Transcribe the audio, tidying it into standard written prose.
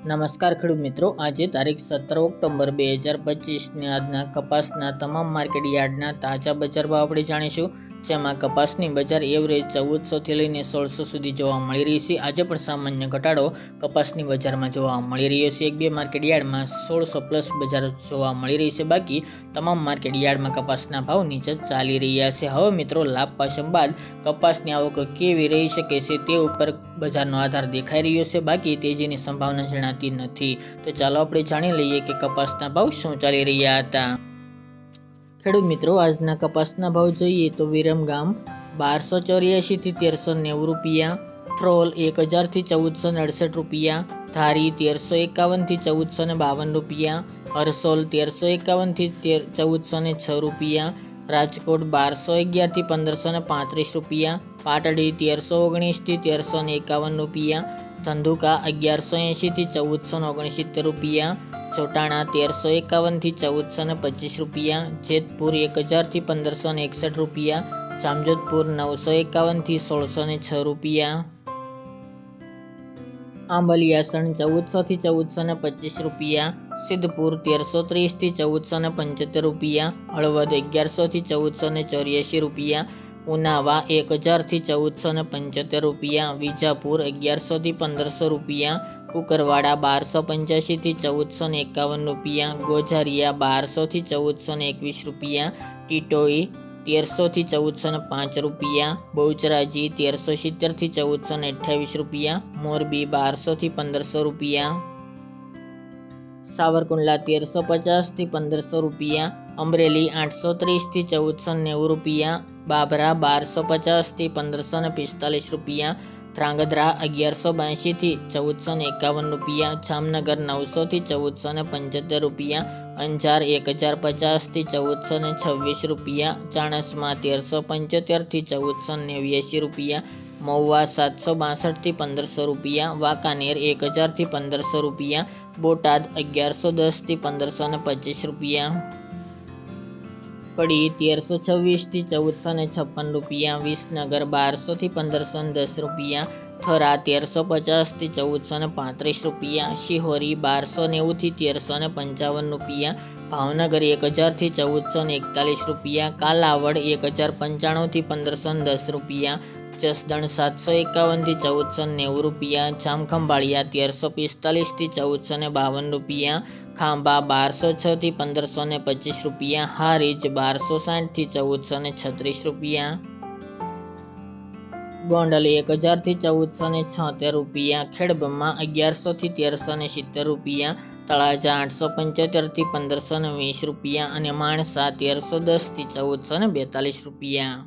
નમસ્કાર ખેડૂત મિત્રો, આજે તારીખ 17 ઓક્ટોબર 2025 આજના કપાસના તમામ માર્કેટ યાર્ડના તાજા બજાર ભાવ આપણે જાણીશું, જેમાં કપાસની બજાર એવરેજ 1400 થી લઈને 1600 સુધી જોવા મળી રહી છે। આજે પણ સામાન્ય ઘટાડો કપાસની બજારમાં જોવા મળી રહ્યો છે। એક બે માર્કેટ યાર્ડમાં 1600 પ્લસ બજાર જોવા મળી રહી છે, બાકી તમામ માર્કેટ યાર્ડમાં કપાસના ભાવ નીચે ચાલી રહ્યા છે। હવે મિત્રો, લાભ પાછમ બાદ કપાસની આવક કેવી રહી શકે છે તે ઉપર બજારનો આધાર દેખાઈ રહ્યો છે, બાકી તેજીની સંભાવના જણાતી નથી। તો ચાલો આપણે જાણી લઈએ કે કપાસના ભાવ શું ચાલી રહ્યા હતા। ખેડૂત મિત્રો, આજના કપાસના ભાવ જોઈએ તો વિરમગામ 1284 થી 1390 રૂપિયા, થ્રોલ 1000 થી 1468 રૂપિયા, ધારી 1351 થી 1452 રૂપિયા, હરસોલ 1351 થી 1406 રૂપિયા, રાજકોટ 1211 થી 1535 રૂપિયા, પાટડી 1319 થી 1351 રૂપિયા, ધંધુકા 1180 થી 1469 રૂપિયા, ચોટાણા 1351 થી 1425 રૂપિયા, જેતપુર 1000 થી 1561 રૂપિયા, જામજોધપુર 951 થી 1606 રૂપિયા, આંબલિયાસણ 1400 થી 1425 રૂપિયા, સિદ્ધપુર 1330 થી 1475 રૂપિયા, હળવદ 1100 થી 1484 રૂપિયા, ઉનાવા 1000 થી 1475 રૂપિયા, વિજાપુર 1100 થી 1500 રૂપિયા, કુકરવાડા 1285 થી 1451 રૂપિયા, ગોઝારિયા 1200 થી 1421 રૂપિયા, ટીટોઈ 1300 થી 1405 રૂપિયા, બહુચરાજી 1370 થી 1428 રૂપિયા, મોરબી 1200 થી 1500 રૂપિયા, સાવરકુંડલા 1350 થી 1500 રૂપિયા, અમરેલી 830 થી 1490 રૂપિયા, બાબરા 1250 થી 1545 રૂપિયા, ધ્રાંગધ્રા 1182 થી 1451 રૂપિયા, જામનગર 900 થી 1475 રૂપિયા, અંજાર 1050 થી 1426 રૂપિયા, ચાણસ્મા 1375 થી 1489 રૂપિયા, મહુવા 762 થી 1500 રૂપિયા, વાંકાનેર 1000 થી 1500 રૂપિયા, બોટાદ 1110 થી 1525 રૂપિયા, કડી 1326 થી 1456 રૂપિયા, વિસનગર 1200 થી 1510 રૂપિયા, થરા 1350 થી 1435 રૂપિયા, શિહોરી 1290 થી 1355 રૂપિયા, ભાવનગર 1000 થી 1441 રૂપિયા, કાલાવડ 1095 થી 1510 રૂપિયા, જસદણ 751 થી 1490 રૂપિયા, જામખંભાળિયા 1345 થી 1452 રૂપિયા, ખાંભા 1206 થી 1525 રૂપિયા, હારીજ 1260 થી 1436 રૂપિયા, ગોંડલ 1000 થી 1476 રૂપિયા, ખેડબ્રહ્મા 1100 થી 1370 રૂપિયા, તળાજા 875 થી 1520 રૂપિયા અને માણસા 1310 થી 1442 રૂપિયા।